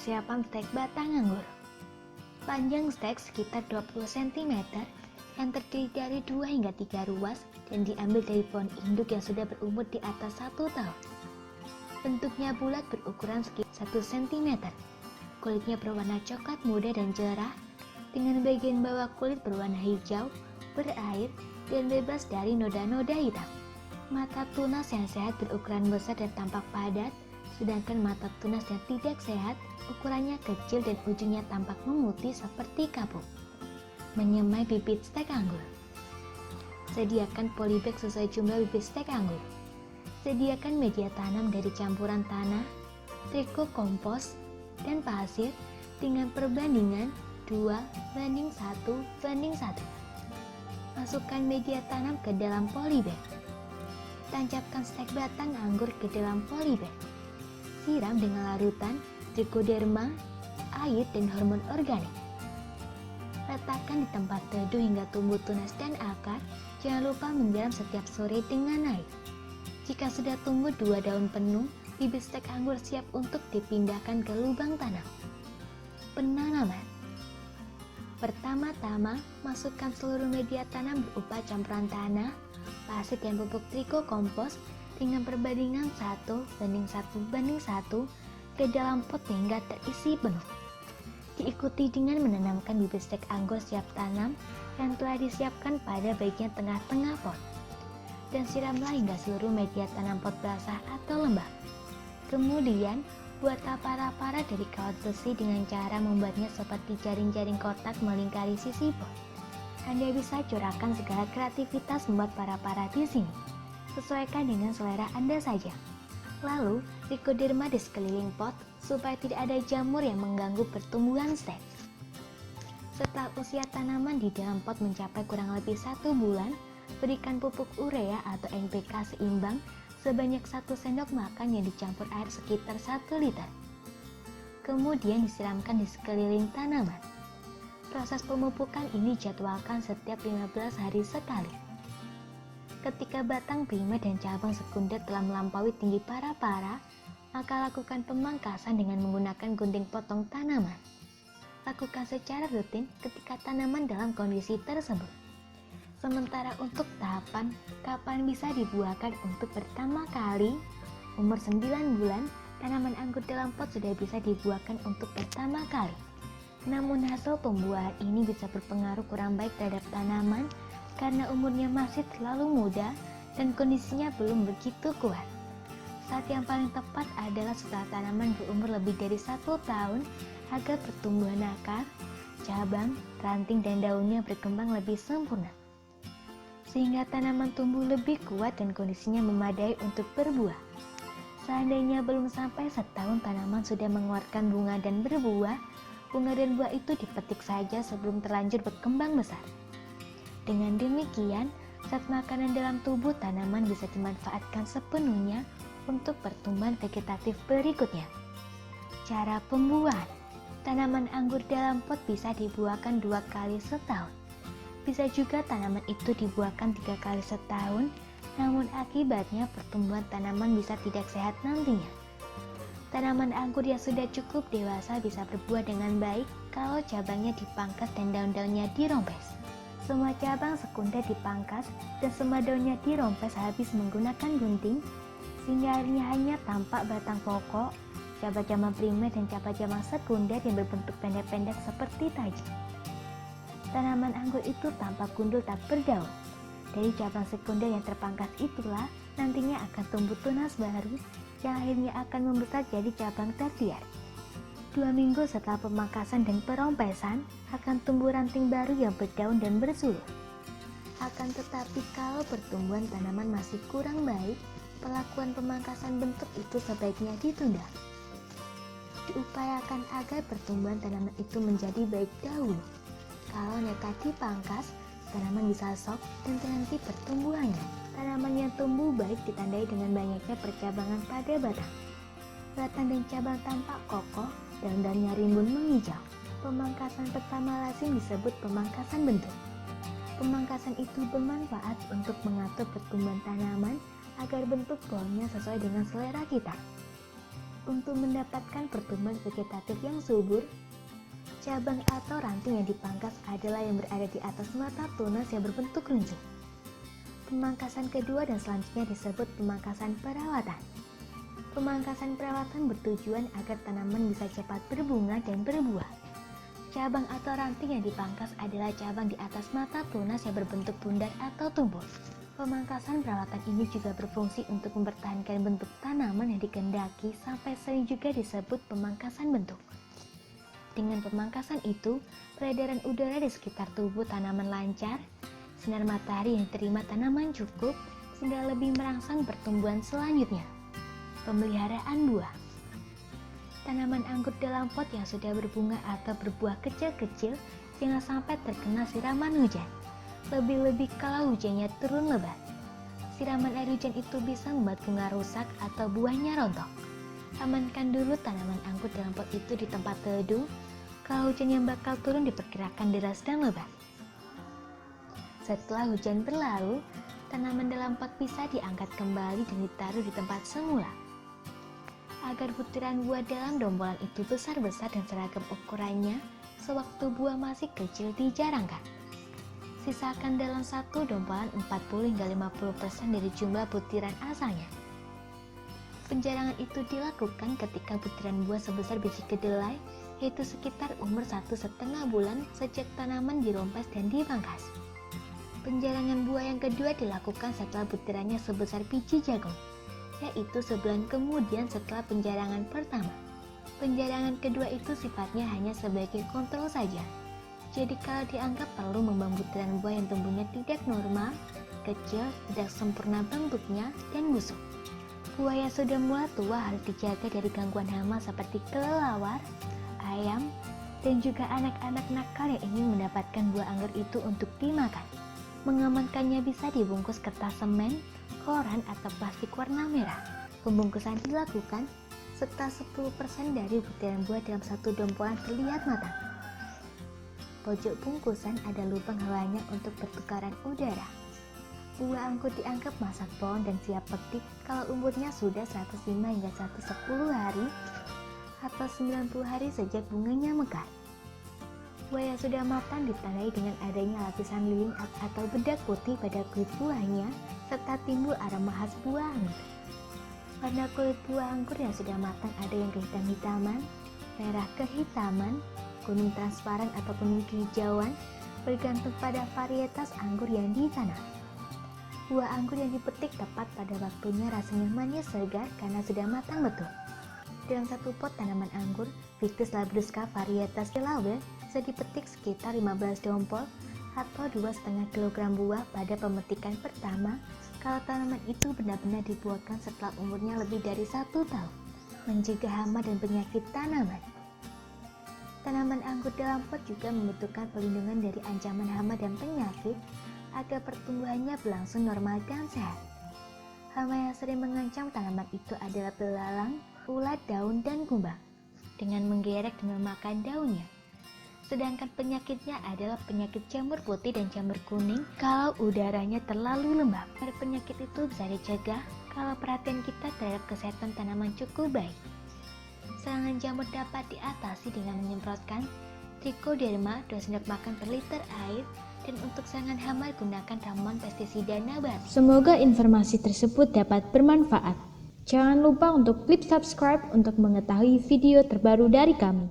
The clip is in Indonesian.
persiapan stek batang anggur. Panjang stek sekitar 20 cm yang terdiri dari 2 hingga 3 ruas dan diambil dari pohon induk yang sudah berumur di atas 1 tahun. Bentuknya bulat berukuran sekitar 1 cm. Kulitnya berwarna coklat muda dan cerah, dengan bagian bawah kulit berwarna hijau, berair, dan bebas dari noda-noda hitam. Mata tunas yang sehat berukuran besar dan tampak padat, sedangkan mata tunas yang tidak sehat ukurannya kecil dan ujungnya tampak memutih seperti kapuk. Menyemai bibit stek anggur. Sediakan polybag sesuai jumlah bibit stek anggur. Sediakan media tanam dari campuran tanah, triko kompos, dan pasir dengan perbandingan 2:1:1. Masukkan media tanam ke dalam polybag. Tancapkan stek batang anggur ke dalam polybag. Siram dengan larutan trichoderma, air, dan hormon organik. Letakkan di tempat teduh hingga tumbuh tunas dan akar. Jangan lupa menyiram setiap sore dengan air. Jika sudah tumbuh 2 daun penuh, bibit stek anggur siap untuk dipindahkan ke lubang tanam. Penanaman. Pertama-tama, masukkan seluruh media tanam berupa campuran tanah, pasir, dan pupuk triko kompos dengan perbandingan 1:1:1 ke dalam pot hingga terisi penuh. Diikuti dengan menanamkan bibit stek anggur siap tanam yang telah disiapkan pada bagian tengah-tengah pot. Dan siramlah hingga seluruh media tanam pot basah atau lembab. Kemudian, buat para-para dari kawat besi dengan cara membuatnya seperti jaring-jaring kotak melingkari sisi pot. Anda bisa curahkan segala kreativitas membuat para-para di sini. Sesuaikan dengan selera Anda saja. Lalu, trichoderma di sekeliling pot supaya tidak ada jamur yang mengganggu pertumbuhan stek. Setelah usia tanaman di dalam pot mencapai kurang lebih 1 bulan, berikan pupuk urea atau NPK seimbang sebanyak 1 sendok makan yang dicampur air sekitar 1 liter. Kemudian disiramkan di sekeliling tanaman. Proses pemupukan ini dijadwalkan setiap 15 hari sekali. Ketika batang primer dan cabang sekunder telah melampaui tinggi para-para, maka lakukan pemangkasan dengan menggunakan gunting potong tanaman. Lakukan secara rutin ketika tanaman dalam kondisi tersebut. Sementara untuk tahapan kapan bisa dibuahkan untuk pertama kali, umur 9 bulan, tanaman anggur dalam pot sudah bisa dibuahkan untuk pertama kali. Namun hasil pembuahan ini bisa berpengaruh kurang baik terhadap tanaman karena umurnya masih terlalu muda dan kondisinya belum begitu kuat. Saat yang paling tepat adalah setelah tanaman berumur lebih dari 1 tahun agar pertumbuhan akar, cabang, ranting, dan daunnya berkembang lebih sempurna. Sehingga tanaman tumbuh lebih kuat dan kondisinya memadai untuk berbuah. Seandainya belum sampai setahun tanaman sudah mengeluarkan bunga dan berbuah, bunga dan buah itu dipetik saja sebelum terlanjur berkembang besar. Dengan demikian, zat makanan dalam tubuh tanaman bisa dimanfaatkan sepenuhnya untuk pertumbuhan vegetatif berikutnya. Cara pembuahan. Tanaman anggur dalam pot bisa dibuahkan 2 kali setahun. Bisa juga tanaman itu dibuahkan 3 kali setahun, namun akibatnya pertumbuhan tanaman bisa tidak sehat nantinya. Tanaman anggur yang sudah cukup dewasa bisa berbuah dengan baik kalau cabangnya dipangkas dan daun-daunnya dirompes. Semua cabang sekunder dipangkas dan semua daunnya dirompes habis menggunakan gunting, sehingga akhirnya hanya tampak batang pokok, cabang-cabang primer, dan cabang-cabang sekunder yang berbentuk pendek-pendek seperti taji. Tanaman anggur itu tampak gundul tak berdaun. Dari cabang sekunder yang terpangkas itulah nantinya akan tumbuh tunas baru yang akhirnya akan membesar jadi cabang tersier. 2 minggu setelah pemangkasan dan perompesan akan tumbuh ranting baru yang berdaun dan bersulur. Akan tetapi kalau pertumbuhan tanaman masih kurang baik, pelakuan pemangkasan bentuk itu sebaiknya ditunda. Diupayakan agar pertumbuhan tanaman itu menjadi baik dahulu. Kalau nekat dipangkas, tanaman bisa shock dan terhenti pertumbuhannya. Tanaman yang tumbuh baik ditandai dengan banyaknya percabangan pada batang. Batang dan cabang tampak kokoh, daun-daunnya rimbun menghijau. Pemangkasan pertama lazim disebut pemangkasan bentuk. Pemangkasan itu bermanfaat untuk mengatur pertumbuhan tanaman agar bentuk pohonnya sesuai dengan selera kita. Untuk mendapatkan pertumbuhan vegetatif yang subur, cabang atau ranting yang dipangkas adalah yang berada di atas mata tunas yang berbentuk runcing. Pemangkasan kedua dan selanjutnya disebut pemangkasan perawatan. Pemangkasan perawatan bertujuan agar tanaman bisa cepat berbunga dan berbuah. Cabang atau ranting yang dipangkas adalah cabang di atas mata tunas yang berbentuk bundar atau tumpul. Pemangkasan perawatan ini juga berfungsi untuk mempertahankan bentuk tanaman yang dikehendaki sampai sering juga disebut pemangkasan bentuk. Dengan pemangkasan itu, peredaran udara di sekitar tubuh tanaman lancar, sinar matahari yang diterima tanaman cukup, sehingga lebih merangsang pertumbuhan selanjutnya. Pemeliharaan buah. Tanaman anggur dalam pot yang sudah berbunga atau berbuah kecil-kecil jangan sampai terkena siraman hujan. Lebih-lebih kalau hujannya turun lebat. Siraman air hujan itu bisa membuat bunga rusak atau buahnya rontok. Amankan dulu tanaman anggur dalam pot itu di tempat teduh. Kalau hujan yang bakal turun diperkirakan deras dan lebat. Setelah hujan berlalu, tanaman dalam pot bisa diangkat kembali dan ditaruh di tempat semula. Agar butiran buah dalam dombolan itu besar-besar dan seragam ukurannya, sewaktu buah masih kecil dijarangkan. Sisakan dalam satu dombolan 40 hingga 50% dari jumlah butiran asalnya. Penjarangan itu dilakukan ketika butiran buah sebesar biji kedelai, yaitu sekitar umur 1,5 bulan sejak tanaman dirompes dan dipangkas. Penjarangan buah yang kedua dilakukan setelah butirannya sebesar biji jagung, yaitu sebulan kemudian setelah penjarangan pertama. Penjarangan kedua itu sifatnya hanya sebagai kontrol saja. Jadi kalau dianggap perlu membuang butiran buah yang tumbuhnya tidak normal, kecil, tidak sempurna bentuknya, dan busuk. Buah yang sudah mulai tua harus dijaga dari gangguan hama seperti kelelawar, ayam, dan juga anak-anak nakal yang ingin mendapatkan buah anggur itu untuk dimakan. Mengamankannya bisa dibungkus kertas semen, koran, atau plastik warna merah. Pembungkusan dilakukan setelah 10% dari butiran buah dalam satu dompolan terlihat matang. Pojok bungkusan ada lubang hawanya untuk pertukaran udara. Buah anggur dianggap masak pohon dan siap petik kalau umurnya sudah 105 hingga 110 hari atau 90 hari sejak bunganya mekar. Buah yang sudah matang ditandai dengan adanya lapisan lilin atau bedak putih pada kulit buahnya serta timbul aroma khas buah anggur. Warna kulit buah anggur yang sudah matang ada yang kehitam-hitaman, merah kehitaman, kuning transparan atau kuning kehijauan, bergantung pada varietas anggur yang ditanam. Buah anggur yang dipetik tepat pada waktunya rasanya manis segar karena sudah matang betul. Dalam satu pot tanaman anggur, Ficus labrusca varietas Delaware bisa dipetik sekitar 15 dompol atau 2,5 kg buah pada pemetikan pertama kalau tanaman itu benar-benar dibuahkan setelah umurnya lebih dari 1 tahun. Mencegah hama dan penyakit tanaman. Tanaman anggur dalam pot juga membutuhkan perlindungan dari ancaman hama dan penyakit agar pertumbuhannya berlangsung normal dan sehat. Hama yang sering mengancam tanaman itu adalah belalang, ulat daun, dan kumbang dengan menggerek dan memakan daunnya. Sedangkan penyakitnya adalah penyakit jamur putih dan jamur kuning kalau udaranya terlalu lembab. Penyakit itu bisa dicegah kalau perhatian kita terhadap kesehatan tanaman cukup baik. Serangan jamur dapat diatasi dengan menyemprotkan Trichoderma 2 sendok makan per liter air, dan untuk serangan hama gunakan ramuan pestisida nabati. Semoga informasi tersebut dapat bermanfaat. Jangan lupa untuk klik subscribe untuk mengetahui video terbaru dari kami.